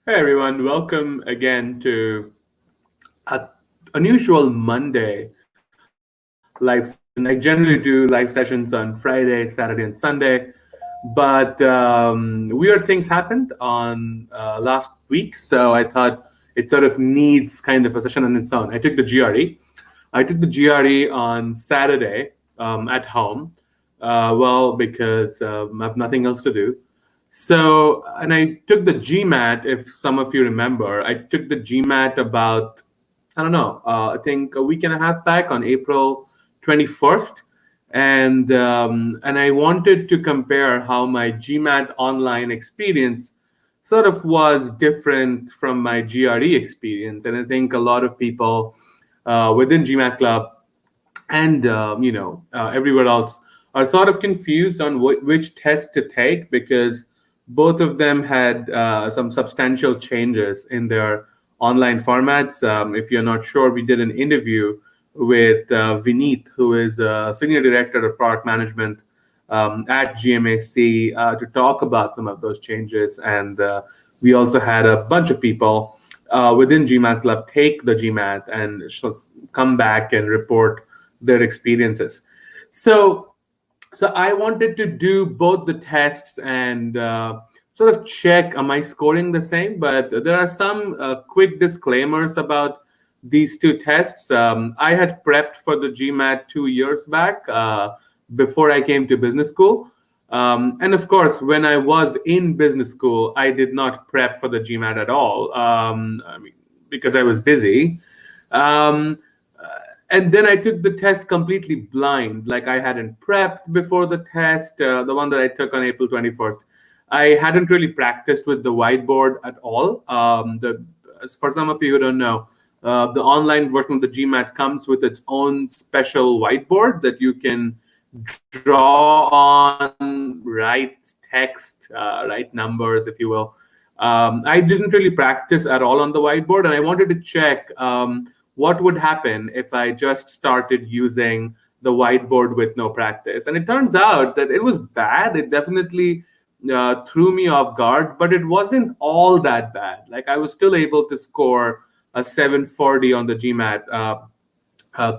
Hey everyone, welcome again to a unusual Monday live session. I generally do live sessions on Friday, Saturday, and Sunday, but weird things happened on last week, so I thought it sort of needs kind of a session on its own. I took the GRE. I took the GRE on Saturday at home, because I have nothing else to do. So, and I took the GMAT, if some of you remember. I took the GMAT about, I don't know, I think a week and a half back on April 21st. And I wanted to compare how my GMAT online experience sort of was different from my GRE experience. And I think a lot of people within GMAT Club and everywhere else are sort of confused on which test to take because both of them had some substantial changes in their online formats. If you're not sure, we did an interview with Vineet, who is senior director of product management at GMAC, to talk about some of those changes. And we also had a bunch of people within GMAT Club take the GMAT and come back and report their experiences. So I wanted to do both the tests and sort of check, am I scoring the same? But there are some quick disclaimers about these two tests. I had prepped for the GMAT 2 years back before I came to business school. And of course, when I was in business school, I did not prep for the GMAT at all, because I was busy. Um, and then I took the test completely blind. Like I hadn't prepped before the test, the one that I took on April 21st. I hadn't really practiced with the whiteboard at all. For some of you who don't know, the online version of the GMAT comes with its own special whiteboard that you can draw on, write text, write numbers, if you will. I didn't really practice at all on the whiteboard, and I wanted to check what would happen if I just started using the whiteboard with no practice. And it turns out that it was bad. It definitely threw me off guard, but it wasn't all that bad. Like I was still able to score a 740 on the GMAT,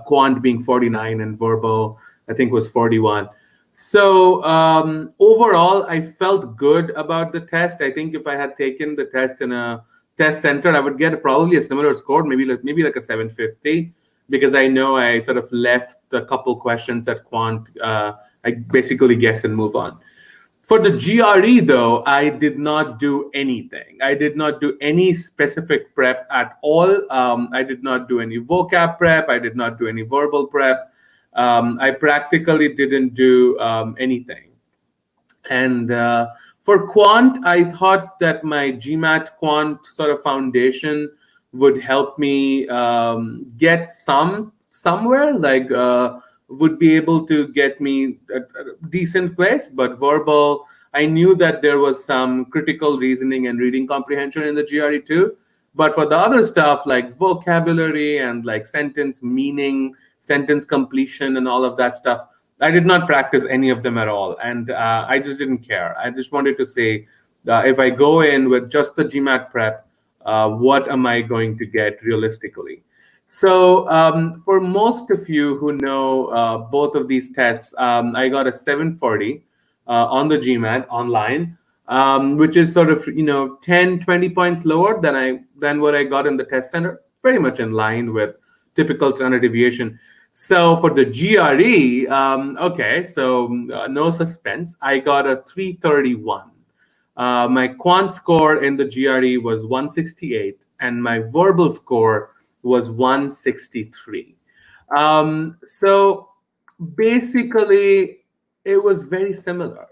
quant being 49 and verbal, I think, was 41. So overall, I felt good about the test. I think if I had taken the test in a test center, I would get probably a similar score, maybe like a 750, because I know I sort of left a couple questions at quant. I basically guess and move on. For the GRE, though, I did not do anything. I did not do any specific prep at all. I did not do any vocab prep. I did not do any verbal prep. I practically didn't do anything. And for quant, I thought that my GMAT quant sort of foundation would help me get somewhere, like would be able to get me a decent place. But verbal, I knew that there was some critical reasoning and reading comprehension in the GRE too. But for the other stuff like vocabulary and like sentence meaning, sentence completion, and all of that stuff, I did not practice any of them at all. And I just didn't care. I just wanted to say, if I go in with just the GMAT prep, what am I going to get realistically? So for most of you who know both of these tests, I got a 740 on the GMAT online, which is sort of 10, 20 points lower than what I got in the test center, pretty much in line with typical standard deviation. So for the GRE, okay, so no suspense. I got a 331. My quant score in the GRE was 168, and my verbal score was 163. So basically, it was very similar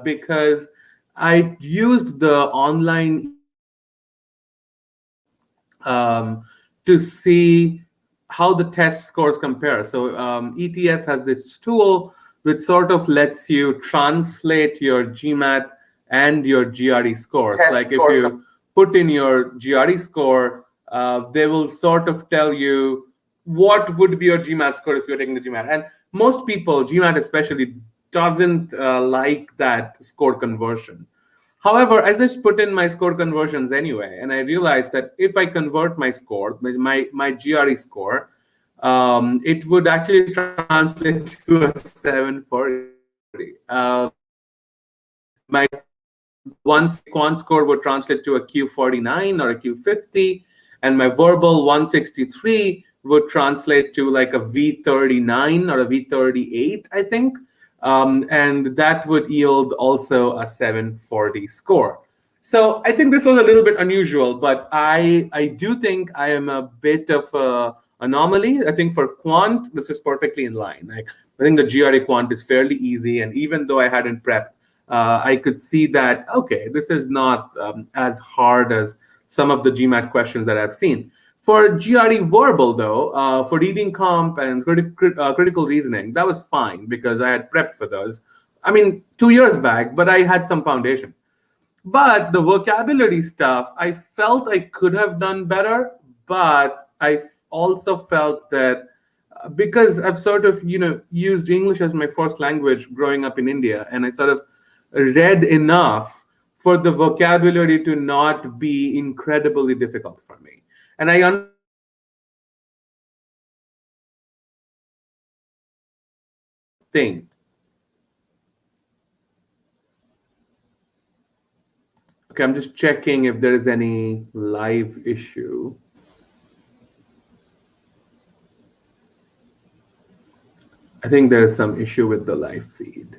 because I used the online to see how the test scores compare. So ETS has this tool which sort of lets you translate your GMAT and your GRE scores. Like if you put in your GRE score, they will sort of tell you what would be your GMAT score if you're taking the GMAT. And most people, GMAT especially, doesn't like that score conversion. However, I just put in my score conversions anyway, and I realized that if I convert my score, my GRE score, it would actually translate to a 740. My the one quant score would translate to a Q49 or a Q50, and my verbal 163 would translate to like a V39 or a V38, I think. And that would yield also a 740 score. So I think this was a little bit unusual, but I do think I am a bit of a anomaly. I think for quant, this is perfectly in line. Like I think the GRE quant is fairly easy, and even though I hadn't prepped, I could see that, okay, this is not as hard as some of the GMAT questions that I've seen. For GRE verbal, though, for reading comp and critical reasoning, that was fine because I had prepped for those. I mean, 2 years back, but I had some foundation. But the vocabulary stuff, I felt I could have done better, but I also felt that because I've sort of, used English as my first language growing up in India, and I sort of read enough for the vocabulary to not be incredibly difficult for me. And I understand that this is not thing. Okay, I'm just checking if there is any live issue. I think there is some issue with the live feed.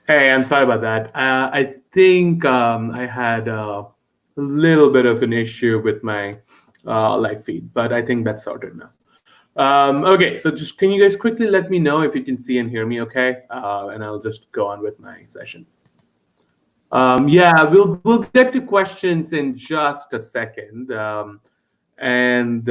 Hey, I'm sorry about that. I think I had a little bit of an issue with my live feed, but I think that's sorted now. Okay, so just can you guys quickly let me know if you can see and hear me okay? And I'll just go on with my session. Yeah, we'll get to questions in just a second, and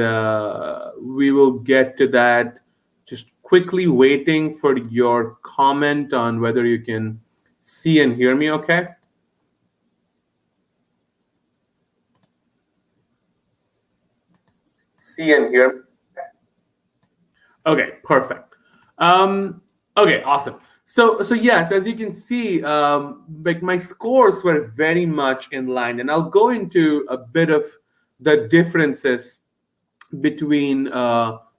we will get to that. Just quickly waiting for your comment on whether you can see and hear me okay. See and hear. Okay, perfect. Okay, awesome. So yes, as you can see, like my scores were very much in line, and I'll go into a bit of the differences between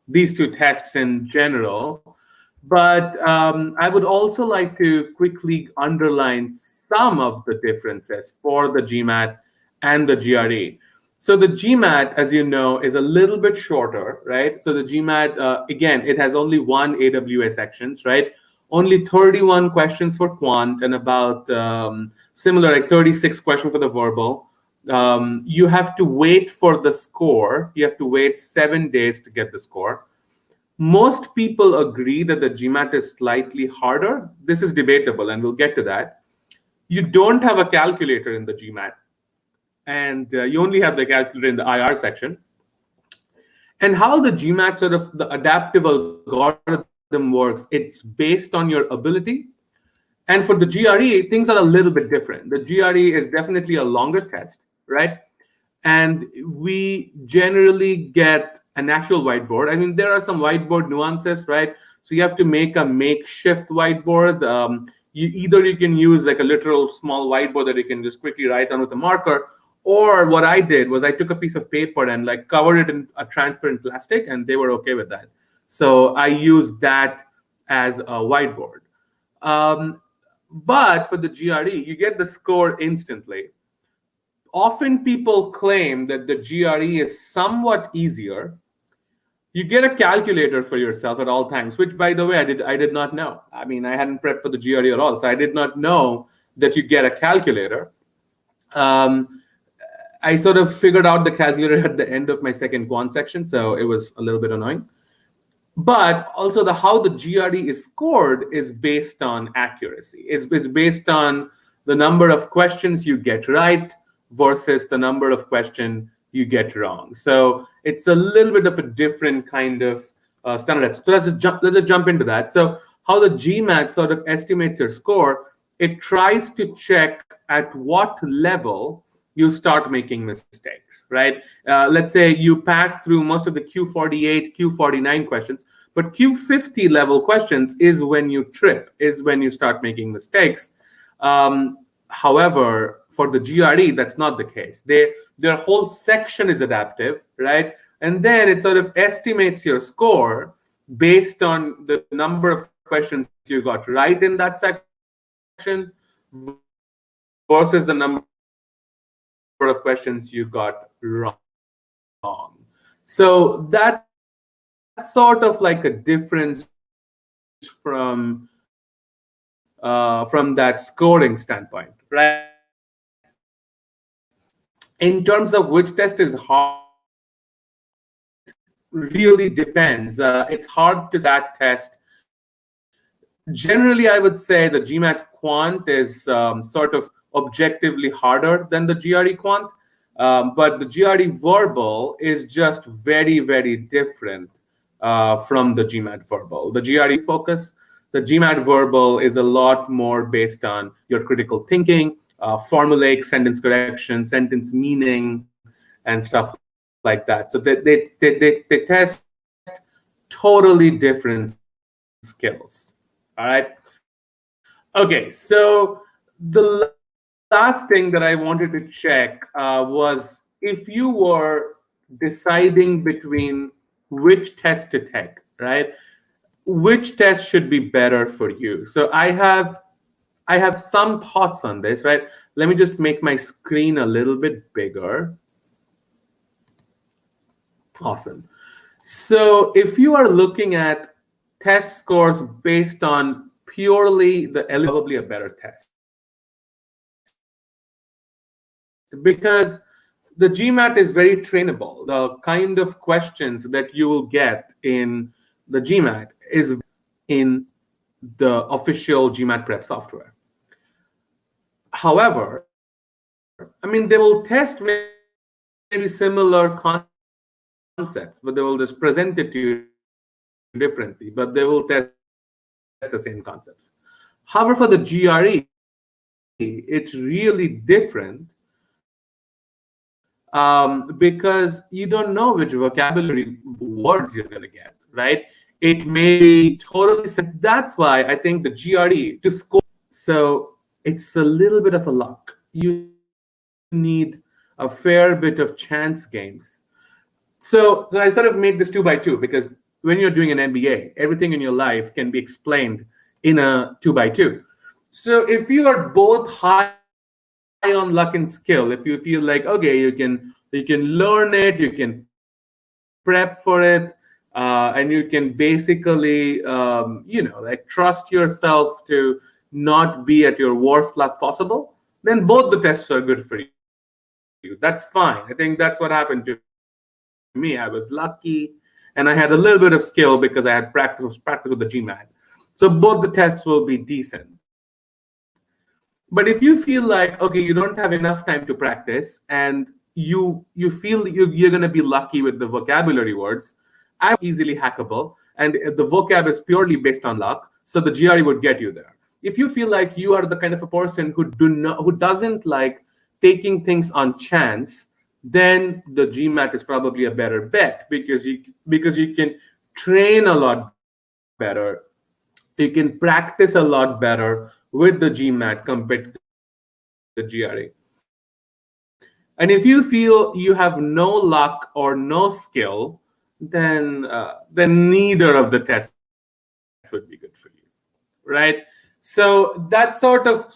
these two tests in general. But I would also like to quickly underline some of the differences for the GMAT and the GRE. So the GMAT, as you know, is a little bit shorter, right? So the GMAT, again, it has only one AWA sections, right? Only 31 questions for quant and about similar, like 36 questions for the verbal. You have to wait for the score. You have to wait 7 days to get the score. Most people agree that the GMAT is slightly harder. This is debatable, and we'll get to that. You don't have a calculator in the GMAT, and you only have the calculator in the IR section. And how the GMAT sort of the adaptive algorithm works, it's based on your ability. And for the GRE, things are a little bit different. The GRE is definitely a longer test, right? And we generally get an actual whiteboard. I mean, there are some whiteboard nuances, right? So you have to make a makeshift whiteboard. You can use like a literal small whiteboard that you can just quickly write on with a marker. Or what I did was I took a piece of paper and like covered it in a transparent plastic, and they were okay with that. So I used that as a whiteboard. Um, but for the GRE, you get the score instantly. Often people claim that the GRE is somewhat easier. You get a calculator for yourself at all times, which by the way, I did not know. I mean, I hadn't prepped for the GRE at all, so I did not know that you get a calculator. Um, I sort of figured out the calculator at the end of my second quant section, so it was a little bit annoying. But also the how the GRE is scored is based on accuracy. Is based on the number of questions you get right versus the number of questions you get wrong. So it's a little bit of a different kind of standard. So let's just jump into that. So how the GMAT sort of estimates your score, it tries to check at what level you start making mistakes, right? Let's say you pass through most of the Q48, Q49 questions, but Q50 level questions is when you trip, is when you start making mistakes. However, for the GRE, that's not the case. Their whole section is adaptive, right? And then it sort of estimates your score based on the number of questions you got right in that section versus the number of questions you got wrong. So that's sort of like a difference from that scoring standpoint, right? In terms of which test is hard, it really depends. It's hard to that test. Generally, I would say the GMAT quant is sort of objectively harder than the GRE quant, but the GRE verbal is just very, very different from the GMAT verbal. The GRE focus, the GMAT verbal is a lot more based on your critical thinking, formulaic sentence correction, sentence meaning, and stuff like that. So they test totally different skills. All right. Okay, so the last thing that I wanted to check was if you were deciding between which test to take, right? Which test should be better for you? So I have some thoughts on this, right? Let me just make my screen a little bit bigger. Awesome. So if you are looking at test scores based on purely the probably a better test, because the GMAT is very trainable. The kind of questions that you will get in the GMAT is in the official GMAT prep software. However, I mean, they will test maybe similar concepts, but they will just present it to you differently. But they will test the same concepts. However, for the GRE, it's really different because you don't know which vocabulary words you're going to get, right? It may be totally. That's why I think the GRE to score. So it's a little bit of a luck. You need a fair bit of chance games. So I sort of made this 2x2 because when you're doing an MBA, everything in your life can be explained in a 2x2. So if you are both high on luck and skill, if you feel like okay, you can learn it, you can prep for it, and you can basically like trust yourself to not be at your worst luck possible, then both the tests are good for you. That's fine. I think that's what happened to me. I was lucky and I had a little bit of skill because I had practice with the GMAT. So both the tests will be decent. But if you feel like, okay, you don't have enough time to practice, and you feel you're going to be lucky with the vocabulary words, I easily hackable, and the vocab is purely based on luck, so the GRE would get you there. If you feel like you are the kind of a person who doesn't like taking things on chance, then the GMAT is probably a better bet, because you can train a lot better, you can practice a lot better with the GMAT compared to the GRE. And if you feel you have no luck or no skill, then neither of the tests would be good for you, right? So that's sort of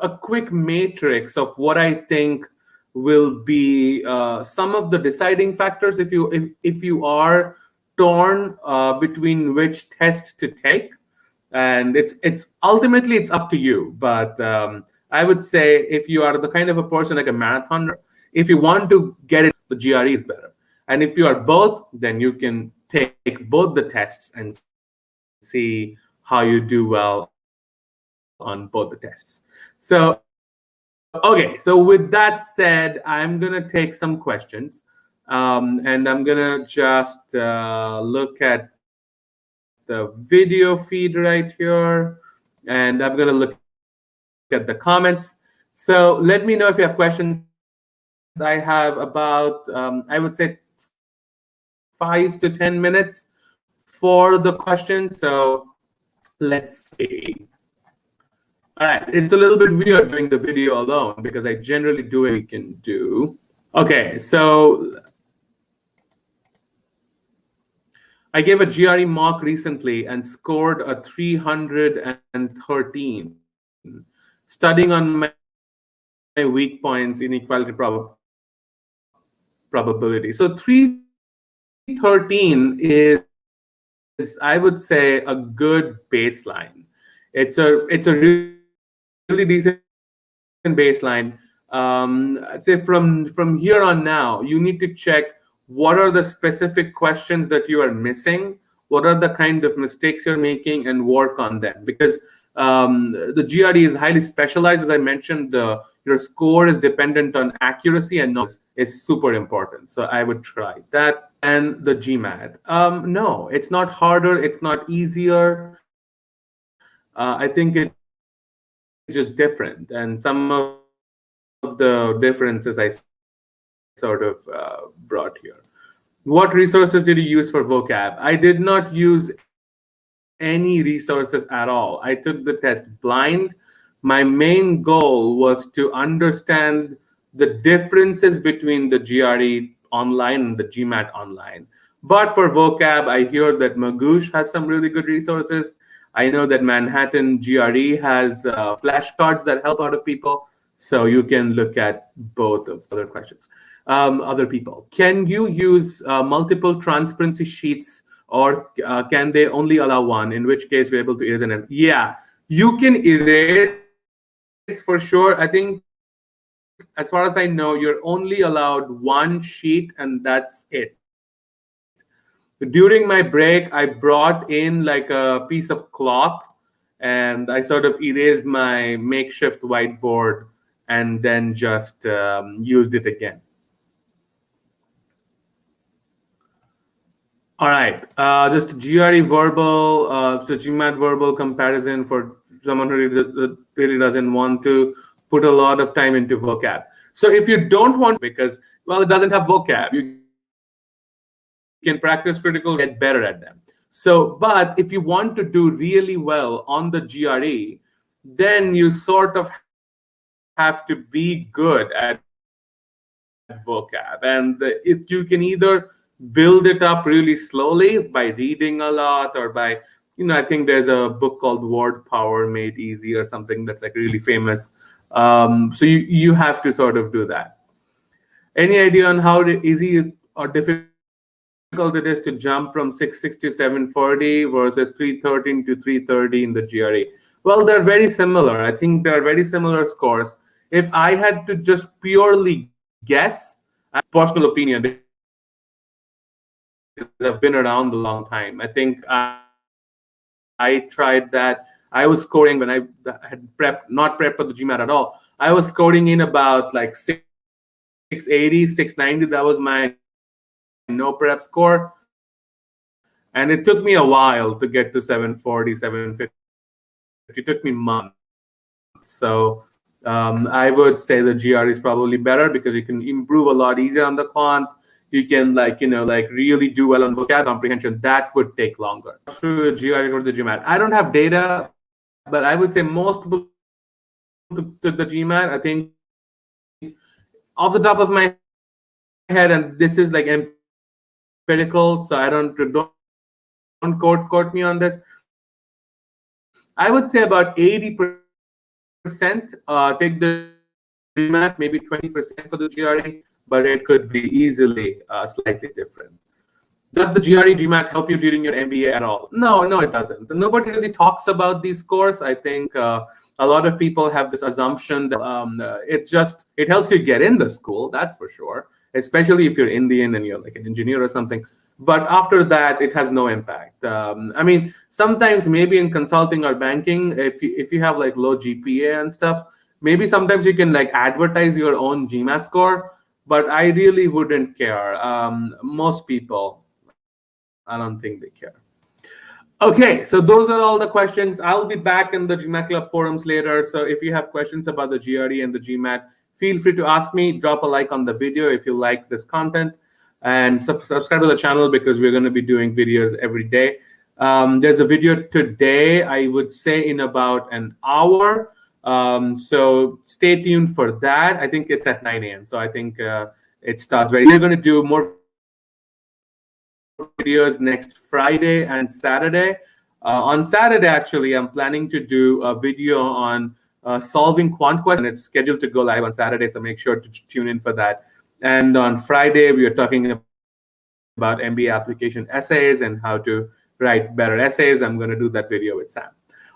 a quick matrix of what I think will be some of the deciding factors if you are torn between which test to take. And it's ultimately it's up to you, but I would say if you are the kind of a person like a marathoner, if you want to get it, the GRE is better. And if you are both, then you can take both the tests and see how you do well on both the tests. So okay, so with that said, I'm gonna take some questions, and I'm gonna just look at the video feed right here, and I'm gonna look at the comments. So let me know if you have questions. I have about I would say 5 to 10 minutes for the question. So let's see. All right, it's a little bit weird doing the video alone because I generally do it with you guys. But let's see what we can do. Okay, so I gave a GRE mock recently and scored a 313. Studying on my weak points, inequality probability. So 313 is, I would say, a good baseline. It's a really decent baseline. Say from here on now, you need to check what are the specific questions that you are missing, what are the kind of mistakes you're making, and work on them. Because the GRE is highly specialized, as I mentioned. Your score is dependent on accuracy, and knowledge is super important. So I would try that. And the GMAT. No, it's not harder. It's not easier. I think it's just different. And some of the differences I sort of brought here. What resources did you use for vocab? I did not use any resources at all. I took the test blind. My main goal was to understand the differences between the GRE online and the GMAT online. But for vocab, I hear that Magoosh has some really good resources. I know that Manhattan GRE has flashcards that help a lot of people. So you can look at both of other questions. Other people, can you use multiple transparency sheets, or can they only allow one? In which case, we're able to erase an M? Yeah, you can erase for sure. I think, as far as I know, you're only allowed one sheet, and that's it. During my break, I brought in like a piece of cloth, and I sort of erased my makeshift whiteboard and then just used it again. All right, just GRE verbal, so GMAT verbal comparison for someone who really doesn't want to put a lot of time into vocab. So if you don't want, because well, it doesn't have vocab, you can practice critical and get better at them. So, but if you want to do really well on the GRE, then you sort of have to be good at vocab, and if you can either build it up really slowly by reading a lot, or by I think there's a book called Word Power Made Easy or something that's like really famous. So you have to sort of do that. Any idea on how or difficult it is to jump from 660 to 740 versus 313 to 330 in the GRE? Well, they're very similar. I think they're very similar scores. If I had to just purely guess, personal opinion, because I've been around a long time, I think I tried that. I think the GRE is better. I was scoring when I had not prepped for the GMAT at all. I was scoring in about like 680, 690. That was my no prep score. And it took me a while to get to 740, 750. It took me months. So I would say the GRE is probably better because you can improve a lot easier on the quant. You can really do well on vocab comprehension. That would take longer. Through GRE or the GMAT. I don't have data, but I would say most people took the GMAT. I think off the top of my head, and this is like empirical, so don't quote me on this. I would say about 80% take the GMAT, maybe 20% for the GRE, but it could be easily slightly different. Does the GRE GMAT help you during your MBA at all? No, it doesn't. Nobody really talks about these scores. I think a lot of people have this assumption that it helps you get in the school. That's for sure, especially if you're Indian and you're like an engineer or something. But after that, it has no impact. I mean, sometimes maybe in consulting or banking, if you have like low GPA and stuff, maybe sometimes you can like advertise your own GMAT score. But I really wouldn't care. Most people, I don't think they care. Okay, so those are all the questions. I'll be back in the GMAT Club forums later. So if you have questions about the GRE and the GMAT, feel free to ask me. Drop a like on the video if you like this content, and subscribe to the channel because we're going to be doing videos every day. There's a video today, I would say in about an hour. So stay tuned for that. I think it's at 9 a.m. So I think it starts very. We're going to do more videos next Friday and Saturday. On Saturday, actually, I'm planning to do a video on solving quant questions, and it's scheduled to go live on Saturday. So make sure to tune in for that. And on Friday, we are talking about MBA application essays and how to write better essays. I'm going to do that video with Sam.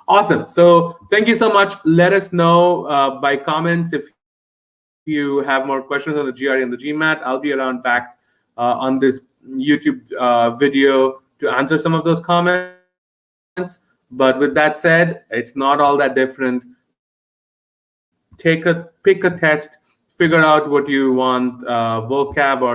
Awesome. So thank you so much. Let us know by comments if you have more questions on the GRE and the GMAT. I'll be around back on this YouTube video to answer some of those comments. But with that said, it's not all that different. Pick a test, figure out what you want, vocab or reading,